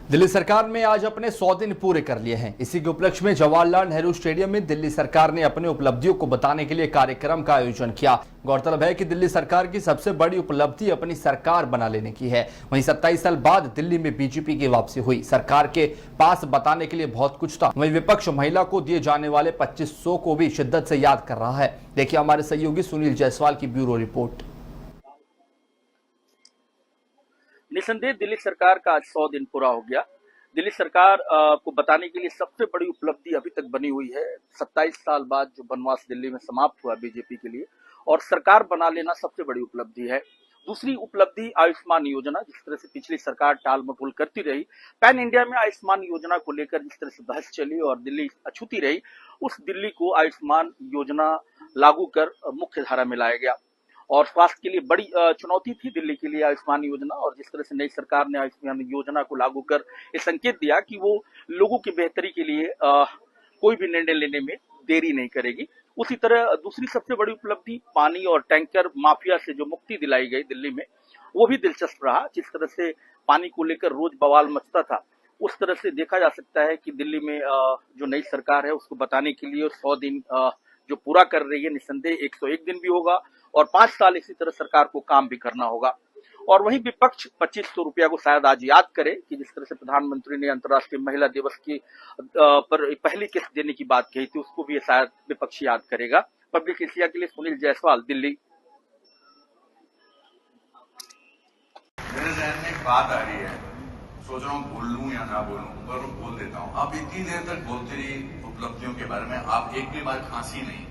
दिल्ली सरकार ने आज अपने 100 दिन पूरे कर लिए हैं। इसी के उपलक्ष्य में जवाहरलाल नेहरू स्टेडियम में दिल्ली सरकार ने अपने उपलब्धियों को बताने के लिए कार्यक्रम का आयोजन किया। गौरतलब है कि दिल्ली सरकार की सबसे बड़ी उपलब्धि अपनी सरकार बना लेने की है। वहीं 27 साल बाद दिल्ली में बीजेपी की वापसी हुई। सरकार के पास बताने के लिए बहुत कुछ था। वहीं विपक्ष महिला को दिए जाने वाले 2500 को भी शिद्दत से याद कर रहा है। देखिए हमारे सहयोगी सुनील जायसवाल की ब्यूरो रिपोर्ट। निसंदेह दिल्ली सरकार का आज 100 दिन पूरा हो गया। दिल्ली सरकार को बताने के लिए सबसे बड़ी उपलब्धि अभी तक बनी हुई है। 27 साल बाद जो वनवास दिल्ली में समाप्त हुआ बीजेपी के लिए और सरकार बना लेना सबसे बड़ी उपलब्धि है। दूसरी उपलब्धि आयुष्मान योजना, जिस तरह से पिछली सरकार टाल मटोल करती रही, पैन इंडिया में आयुष्मान योजना को लेकर जिस तरह से बहस चली और दिल्ली अछूती रही, उस दिल्ली को आयुष्मान योजना लागू कर मुख्य धारा में लाया गया। और स्वास्थ्य के लिए बड़ी चुनौती थी दिल्ली के लिए आयुष्मान योजना, और जिस तरह से नई सरकार ने आयुष्मान योजना को लागू कर ये संकेत दिया कि वो लोगों की बेहतरी के लिए कोई भी निर्णय लेने में देरी नहीं करेगी। उसी तरह दूसरी सबसे बड़ी उपलब्धि पानी और टैंकर माफिया से जो मुक्ति दिलाई गई दिल्ली में, वो भी दिलचस्प रहा। जिस तरह से पानी को लेकर रोज बवाल मचता था, उस तरह से देखा जा सकता है कि दिल्ली में जो नई सरकार है उसको बताने के लिए 100 दिन जो पूरा कर रही है, निसंदेह 101 दिन भी होगा और 5 साल इसी तरह सरकार को काम भी करना होगा। और वहीं विपक्ष 2500 रुपया को शायद आज याद करे कि जिस तरह से प्रधानमंत्री ने अंतर्राष्ट्रीय महिला दिवस की पर पहली किस्त देने की बात कही थी, उसको भी ये शायद विपक्ष याद करेगा। पब्लिक एशिया के लिए सुनील जायसवाल, दिल्ली। मेरे जहन में एक बात आ रही है, सोच रहा हूँ बोल लूं या ना बोलूं, पर मैं बोल देता हूँ। आप इतनी देर तक बोलते रही उपलब्धियों के बारे में, आप एक भी बार खांसी नहीं।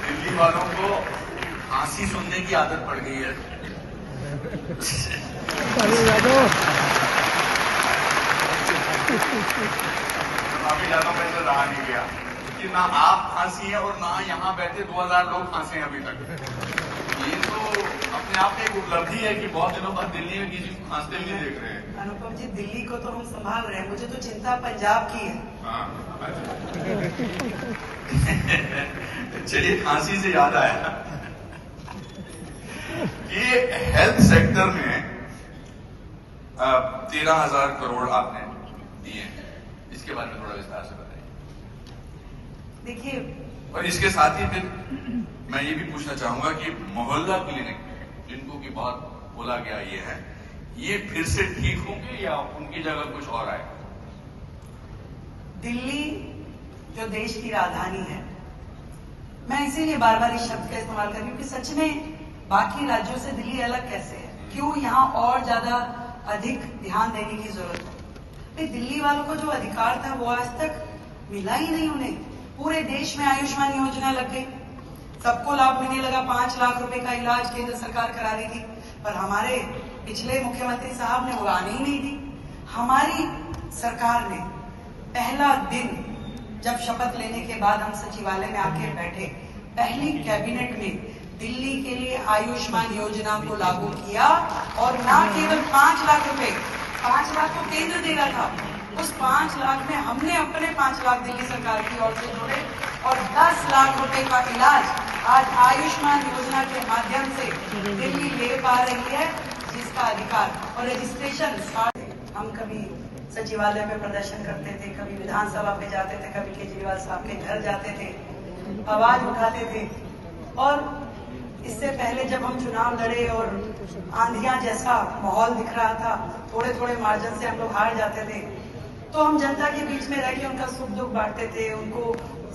दिल्ली वालों को खांसी सुनने की आदत पड़ गई है। काफी ज्यादा मैंने रहा नहीं गया कि ना आप खांसी है और ना यहाँ बैठे 2000 लोग खांसे हैं अभी तक। ये तो अपने आप में एक उपलब्धि है कि बहुत दिनों बाद दिल्ली में किसी को खांसते भी नहीं देख रहे हैं। अनुपम जी, दिल्ली को तो हम संभाल रहे हैं, मुझे तो चिंता पंजाब की है। हाँ, चलिए, खांसी से याद आया कि हेल्थ सेक्टर में 13,000 करोड़ आपने दिए हैं, इसके बारे में थोड़ा विस्तार से बताइए। देखिए, और इसके साथ ही फिर मैं ये भी पूछना चाहूंगा कि मोहल्ला क्लिनिक जिनको की बहुत बोला गया ये फिर से ठीक होंगे या उनकी जगह कुछ और आए? दिल्ली जो देश की राजधानी है, मैं इसीलिए बार बार इस शब्द का इस्तेमाल कर रही हूँ कि सच में बाकी राज्यों से दिल्ली अलग कैसे है, क्यों यहाँ और ज्यादा अधिक ध्यान देने की जरूरत है। दिल्ली वालों को जो अधिकार था वो आज तक मिला ही नहीं उन्हें। पूरे देश में आयुष्मान योजना लग गई, सबको लाभ मिलने लगा। 5 लाख रुपए का इलाज केंद्र सरकार करा रही थी, पर हमारे पिछले मुख्यमंत्री साहब ने वो आने ही नहीं दी। हमारी सरकार ने पहला दिन जब शपथ लेने के बाद हम सचिवालय में आके बैठे, पहली कैबिनेट में दिल्ली के लिए आयुष्मान योजना को लागू किया। और ना केवल 5 लाख रुपए, 5 लाख तो केंद्र दे रहा था, उस 5 लाख में हमने अपने 5 लाख दिल्ली सरकार की ओर से जोड़े और 10 लाख रुपए का इलाज आज आयुष्मान योजना के माध्यम से दिल्ली ले पा रही है, जिसका अधिकार और रजिस्ट्रेशन। हम कभी सचिवालय में प्रदर्शन करते थे, कभी विधानसभा पे जाते थे, कभी केजरीवाल साहब के घर जाते थे, आवाज उठाते थे। और इससे पहले जब हम चुनाव लड़े और आंधियां जैसा माहौल दिख रहा था, थोड़े थोड़े मार्जिन से हम लोग हार जाते थे, तो हम जनता के बीच में रह के उनका सुख दुख बांटते थे, उनको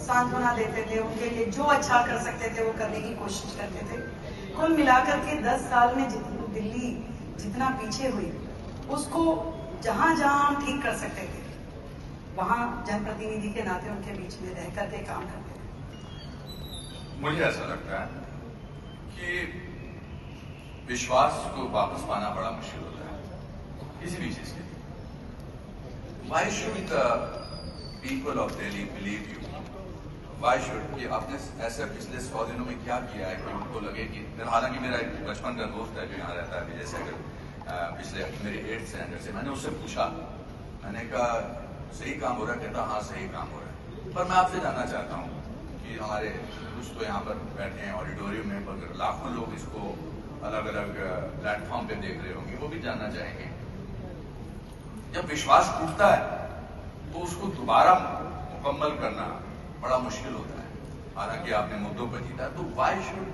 सांत्वना देते थे, उनके लिए जो अच्छा कर सकते थे वो करने की कोशिश करते थे। कुल मिलाकर के 10 साल में दिल्ली जितना पीछे हुई, उसको जहां जहां हम ठीक कर सकते थे, वहां जनप्रतिनिधि के नाते उनके बीच में रह करके काम करते थे। मुझे ऐसा लगता है कि विश्वास को वापस पाना बड़ा मुश्किल होता है किसी भी चीज के लिए। Why should the people of Delhi believe you? Why should? कि आपने ऐसे पिछले 100 दिनों में क्या किया है कि उनको लगे कि, हालांकि मेरा एक बचपन का दोस्त है जो यहाँ रहता है, जैसे अगर पिछले मेरे 8th स्टैंडर्ड से मैंने उससे पूछा, मैंने कहा सही काम हो रहा है, कहता हाँ सही काम हो रहा है। पर मैं आपसे जानना चाहता हूँ कि हमारे कुछ तो यहाँ पर बैठे हैं ऑडिटोरियम में, पर लाखों लोग इसको अलग अलग प्लेटफॉर्म पे देख रहे होंगे वो भी जानना चाहेंगे। जब विश्वास टूटता है तो उसको दोबारा मुकम्मल करना बड़ा मुश्किल होता है। हालांकि आपने मुद्दों पर जीता, तो why should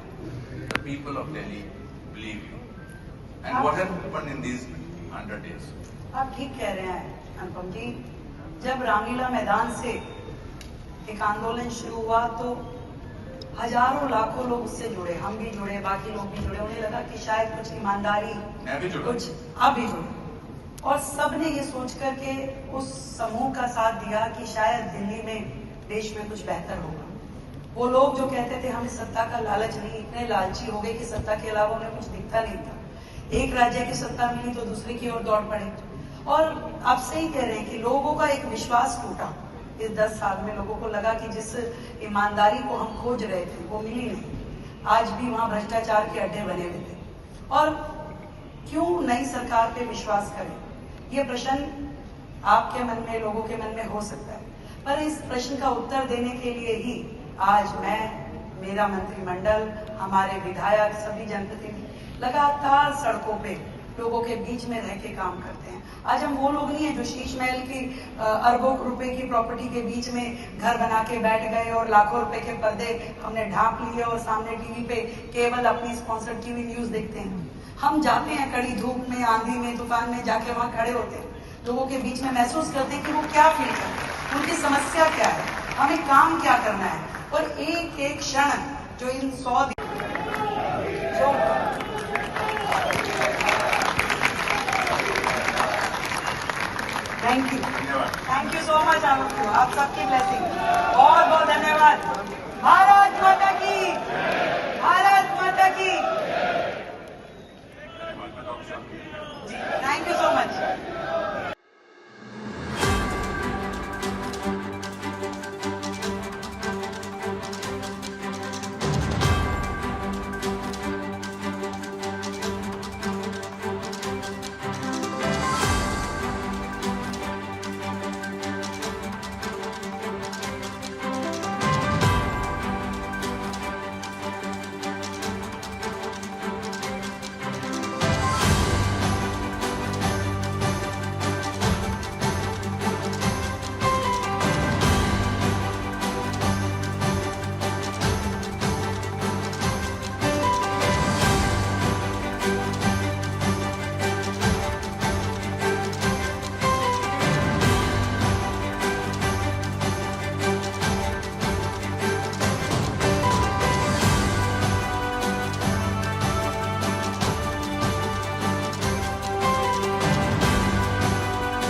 the people of Delhi believe you and what has happened in these 100 days? आप ठीक कह रहे हैं अनुपम जी। जब रामलीला मैदान से एक आंदोलन शुरू हुआ तो हजारों लाखों लोग उससे जुड़े, हम भी जुड़े, बाकी लोग भी जुड़े। उन्हें लगा कि शायद कुछ ईमानदारी, मैं भी जुड़ा, कुछ आप भी जुड़े, और सबने ये सोच करके उस समूह का साथ दिया कि शायद दिल्ली में, देश में कुछ बेहतर होगा। वो लोग जो कहते थे हमें सत्ता का लालच नहीं, इतने लालची हो गए कि सत्ता के अलावा उन्हें कुछ दिखता नहीं था। एक राज्य की सत्ता मिली तो दूसरे की ओर दौड़ पड़े। और आप सही कह रहे हैं कि लोगों का एक विश्वास टूटा। इस 10 साल में लोगों को लगा कि जिस ईमानदारी को हम खोज रहे थे वो मिली नहीं। आज भी वहां भ्रष्टाचार के अड्डे बने हुए थे। और क्यों नई सरकार पे विश्वास करें, ये प्रश्न आपके मन में, लोगों के मन में हो सकता है। पर इस प्रश्न का उत्तर देने के लिए ही आज मैं, मेरा मंत्रिमंडल, हमारे विधायक, सभी जनप्रतिनिधि लगातार सड़कों पे लोगों के बीच में रह के काम करते हैं। आज हम वो लोग नहीं है जो शीश महल की अरबों रुपए की प्रॉपर्टी के बीच में घर बना के बैठ गए और लाखों रुपए के पर्दे हमने ढांप लिए और सामने टीवी पे केवल अपनी स्पॉन्सर्ड टीवी न्यूज देखते हैं। हम जाते हैं कड़ी धूप में, आंधी में, तूफान में, जाके वहां खड़े होते हैं, लोगों के बीच में महसूस करते हैं कि वो क्या फील करते हैं, उनकी समस्या क्या है, हमें काम क्या करना है। और एक एक क्षण जो इन 100 जो थैंक यू सो मच आप सबकी ब्लेसिंग, बहुत बहुत धन्यवाद। भारत माता की, भारत माता की।